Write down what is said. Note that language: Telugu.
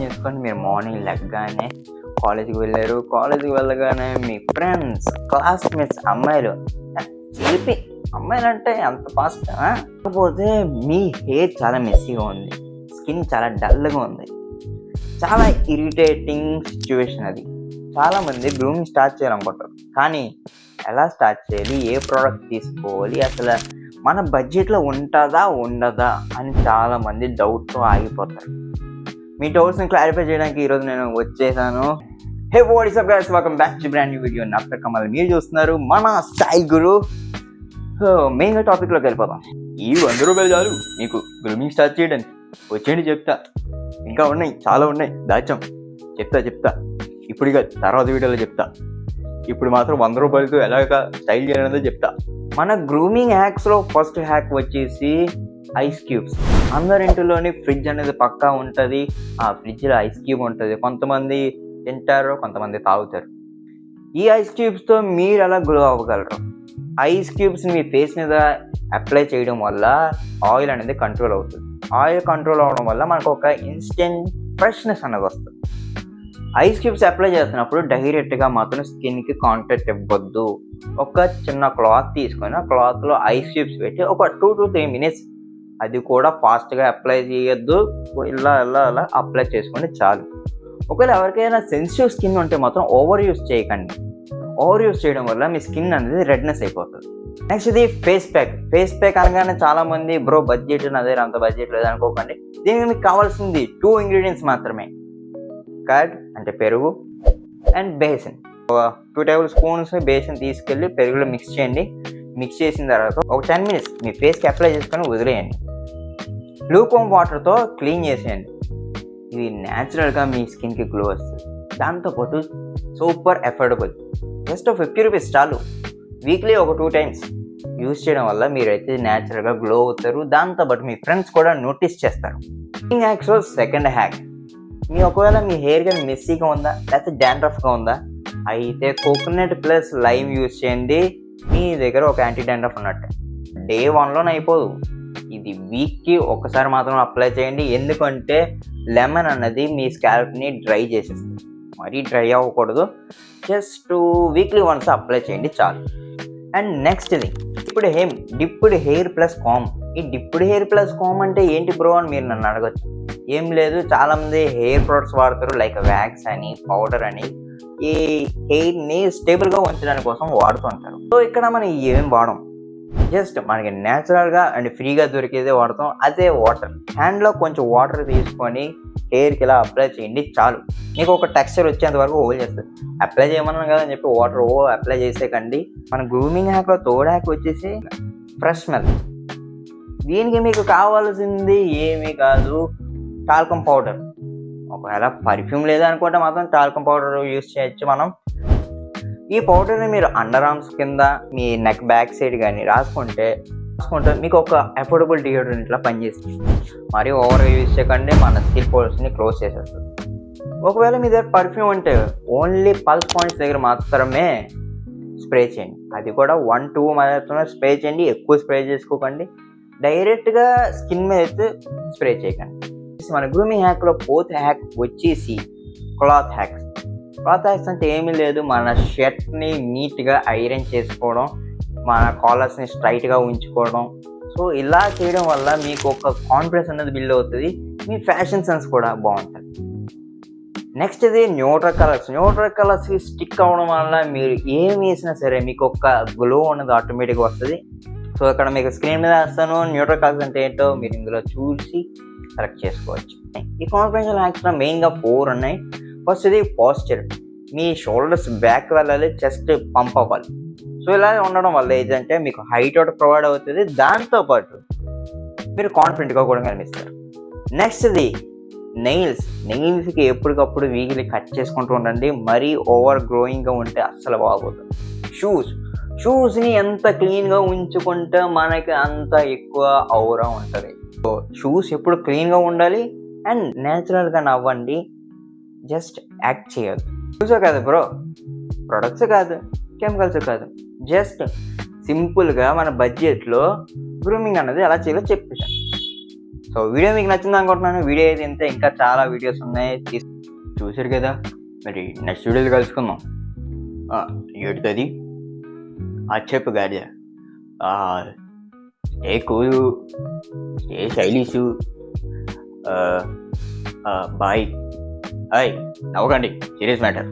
చేసుకోండి. మీరు మార్నింగ్ లెగ్గానే కాలేజీకి వెళ్ళారు, కాలేజీకి వెళ్ళగానే మీ ఫ్రెండ్స్ క్లాస్మేట్స్ అమ్మాయిలు చిలిపి అమ్మాయిలు అంటే అంత ఫాస్ట్. కాకపోతే మీ హెయిర్ చాలా మెస్సీగా ఉంది, స్కిన్ చాలా డల్గా ఉంది, చాలా ఇరిటేటింగ్ సిచ్యువేషన్ అది. చాలామంది గ్రూమింగ్ స్టార్ట్ చేయాలనుకుంటారు, కానీ ఎలా స్టార్ట్ చేయాలి, ఏ ప్రోడక్ట్ తీసుకోవాలి, అసలు మన బడ్జెట్లో ఉంటుందా ఉండదా అని చాలామంది డౌట్తో ఆగిపోతారు. మీ డౌట్స్ని క్లారిఫై చేయడానికి ఈరోజు నేను వచ్చేసాను. Hey what's up guys, welcome back to brand new video. నా పేరు కమల్, మీరు చూస్తున్నారు మన స్టైల్ గురు. సో మెయిన్గా టాపిక్లోకి వెళ్ళిపోదాం. ఈ 100 రూపాయలు చాలు మీకు గ్రూమింగ్ స్టార్ట్ చేయడానికి. వచ్చేయండి చెప్తా, ఇంకా ఉన్నాయి, చాలా ఉన్నాయి, దాచాం. చెప్తా ఇప్పుడు ఇక తర్వాత వీడియోలో చెప్తా. ఇప్పుడు మాత్రం 100 రూపాయలతో ఎలాగ స్టైల్ చేయాలనేది చెప్తా. మన గ్రూమింగ్ హ్యాక్స్లో ఫస్ట్ హ్యాక్ వచ్చేసి ఐస్ క్యూబ్స్. అందరింటిలోని ఫ్రిడ్జ్ అనేది పక్కా ఉంటుంది, ఆ ఫ్రిడ్జ్లో ఐస్ క్యూబ్ ఉంటుంది. కొంతమంది తింటారు, కొంతమంది తాగుతారు. ఈ ఐస్ క్యూబ్స్తో మీరు ఎలా గ్లో అవ్వగలరు? ఐస్ క్యూబ్స్ మీ ఫేస్ మీద అప్లై చేయడం వల్ల ఆయిల్ అనేది కంట్రోల్ అవుతుంది. ఆయిల్ కంట్రోల్ అవ్వడం వల్ల మనకు ఒక ఇన్స్టెంట్ ఫ్రెష్నెస్ అనేది వస్తుంది. ఐస్ క్యూబ్స్ అప్లై చేస్తున్నప్పుడు డైరెక్ట్గా మాత్రం స్కిన్కి కాంటాక్ట్ ఇవ్వద్దు. ఒక చిన్న క్లాత్ తీసుకొని ఆ క్లాత్లో ఐస్ క్యూబ్స్ పెట్టి ఒక 2 to 3 minutes, అది కూడా ఫాస్ట్గా అప్లై చేయొద్దు, ఇలా అప్లై చేసుకొని చాలు. ఒకవేళ ఎవరికైనా సెన్సిటివ్ స్కిన్ ఉంటే మాత్రం ఓవర్ యూస్ చేయకండి. ఓవర్ యూస్ చేయడం వల్ల మీ స్కిన్ అనేది రెడ్నెస్ అయిపోతుంది. నెక్స్ట్ ఇది ఫేస్ ప్యాక్. ఫేస్ ప్యాక్ అనగానే చాలామంది బ్రో బడ్జెట్ అదే అంత బడ్జెట్ లేదు అనుకోకండి. దీనికి మీకు కావాల్సింది 2 ingredients మాత్రమే. కర్డ్ అంటే పెరుగు అండ్ బేసన్. 2 tablespoons బేసన్ తీసుకెళ్ళి పెరుగులో మిక్స్ చేయండి. మిక్స్ చేసిన తర్వాత ఒక 10 minutes మీ ఫేస్కి అప్లై చేసుకొని వదిలేయండి. లూకోమ్ వాటర్తో క్లీన్ చేసేయండి. ఇది న్యాచురల్గా మీ స్కిన్కి గ్లో వస్తుంది. దాంతోపాటు సూపర్ అఫోర్డబుల్, జస్ట్ 50 rupees చాలు. వీక్లీ ఒక 2 times యూజ్ చేయడం వల్ల మీరైతే న్యాచురల్గా గ్లో అవుతారు. దాంతోపాటు మీ ఫ్రెండ్స్ కూడా నోటీస్ చేస్తారు. ఈ హ్యాక్స్లో సెకండ్ హ్యాక్, ఒకవేళ మీ హెయిర్ కానీ మెస్సీగా ఉందా లేకపోతే డాండ్రఫ్గా ఉందా, అయితే కోకోనట్ ప్లస్ లైమ్ యూజ్ చేయండి. మీ దగ్గర ఒక యాంటీ డాండ్రఫ్ ఉన్నట్టు. Day 1లోనే అయిపోదు, ఇది వీక్కి ఒకసారి మాత్రం అప్లై చేయండి. ఎందుకంటే లెమన్ అన్నది మీ స్కాల్ప్ని డ్రై చేసేస్తుంది. మరీ డ్రై అవ్వకూడదు, జస్ట్ వీక్లీ వన్స్ అప్లై చేయండి చాలు. అండ్ నెక్స్ట్ ఇది డిప్డ్ హెయిర్ ప్లస్ కామ్. ఈ డిప్డ్ హెయిర్ ప్లస్ కామ్ అంటే ఏంటి బ్రో అని మీరు నన్ను అడగచ్చు. ఏం లేదు, చాలామంది హెయిర్ ప్రొడక్ట్స్ వాడతారు, లైక్ వ్యాక్స్ అని, పౌడర్ అని, ఈ హెయిర్ని స్టేబుల్గా ఉంచడానికి కోసం వాడుతుంటారు. సో ఇక్కడ మనం ఏం వాడం, జస్ట్ మనకి న్యాచురల్గా అండ్ ఫ్రీగా దొరికేదే వాడతాం. అదే వాటర్. హ్యాండ్లో కొంచెం వాటర్ తీసుకొని హెయిర్కి ఇలా అప్లై చేయండి చాలు. మీకు ఒక టెక్స్చర్ వచ్చేంత వరకు హోల్డ్ చేస్తుంది. అప్లై చేయమన్నాను కదా అని చెప్పి వాటర్ అప్లై చేసేకండి. మన గ్రూమింగ్ హ్యాక్లో థర్డ్ హ్యాక్ వచ్చేసి ఫ్రెష్ స్మెల్. దీనికి మీకు కావాల్సింది ఏమీ కాదు, టాల్కమ్ పౌడర్. ఒకవేళ పర్ఫ్యూమ్ లేదనుకుంటే మాత్రం టాల్కమ్ పౌడర్ యూజ్ చేయొచ్చు మనం. ఈ పౌడర్ని మీరు అండర్ ఆర్మ్స్ కింద, మీ నెక్ బ్యాక్ సైడ్ కానీ రాసుకుంటే మీకు ఒక అఫోర్డబుల్ డియోడ్రెంట్ ఇట్లా పనిచేస్తుంది. మరి ఓవర్గా యూజ్ చేయకండి, మన స్కిన్ పోర్స్ని క్లోజ్ చేసేస్తుంది. ఒకవేళ మీ దగ్గర పర్ఫ్యూమ్ అంటే ఓన్లీ పల్స్ పాయింట్స్ దగ్గర మాత్రమే స్ప్రే చేయండి. అది కూడా 1-2 మాత్రమే స్ప్రే చేయండి, ఎక్కువ స్ప్రే చేసుకోకండి. డైరెక్ట్గా స్కిన్ మీద అయితే స్ప్రే చేయకండి. మన గ్రూమింగ్ హ్యాక్లో ఫోర్త్ హ్యాక్ వచ్చేసి క్లాత్ హ్యాక్స్. క్లాత్ హ్యాక్స్ అంటే ఏమీ లేదు, మన షర్ట్ని నీట్గా ఐరన్ చేసుకోవడం, మన కాలర్స్ని స్ట్రైట్గా ఉంచుకోవడం. సో ఇలా చేయడం వల్ల మీకు ఒక కాన్ఫిడెన్స్ అనేది బిల్డ్ అవుతుంది, మీ ఫ్యాషన్ సెన్స్ కూడా బాగుంటుంది. నెక్స్ట్ ఇది న్యూట్రల్ కలర్స్. న్యూట్రల్ కలర్స్కి స్టిక్ అవ్వడం వల్ల మీరు ఏం వేసినా సరే మీకు ఒక గ్లో అనేది ఆటోమేటిక్గా వస్తుంది. సో ఇక్కడ మీకు స్క్రీన్ మీద వేస్తాను, న్యూట్రల్ కలర్స్ అంటే ఏంటో మీరు ఇందులో చూసి సెలెక్ట్ చేసుకోవచ్చు. ఈ కాన్ఫిడెన్షియల్ హ్యాక్స్లో మెయిన్గా 4 ఉన్నాయి. ఫస్ట్ ఇది పాస్చర్. మీ షోల్డర్స్ బ్యాక్ వెళ్ళాలి, చెస్ట్ పంప్ అవ్వాలి. సో ఇలా ఉండడం వల్ల ఏంటంటే మీకు హైట్ ఒకటి ప్రొవైడ్ అవుతుంది, దాంతోపాటు మీరు కాన్ఫిడెంట్గా కూడా కనిపిస్తారు. నెక్స్ట్ ఇది నెయిల్స్కి ఎప్పటికప్పుడు వీక్లీ కట్ చేసుకుంటూ ఉండండి. మరీ ఓవర్ గ్రోయింగ్గా ఉంటే అస్సలు బాగోదు. షూస్ని ఎంత క్లీన్గా ఉంచుకుంటే మనకి అంత ఎక్కువ ఔరా ఉంటుంది. సో షూస్ ఎప్పుడు క్లీన్గా ఉండాలి అండ్ న్యాచురల్గా నవ్వండి, జస్ట్ యాక్ట్ చేయొద్దు. షూసే కాదు బ్రో, ప్రొడక్ట్స్ కాదు, కెమికల్స్ కాదు, జస్ట్ సింపుల్గా మన బడ్జెట్లో గ్రూమింగ్ అనేది ఎలా చేయాలో చెప్పేసాను. సో వీడియో మీకు నచ్చింది అనుకుంటున్నాను. వీడియో అయితే ఇంతే, ఇంకా చాలా వీడియోస్ ఉన్నాయి చూసారు కదా. మరి నెక్స్ట్ వీడియోలో కలుసుకుందాం. ఏడుతుంది చెప్పు గాడి. ఏ కూలు, ఏ శైలీషు, బాయ్. నవ్వకండి, సీరియస్ మ్యాటర్.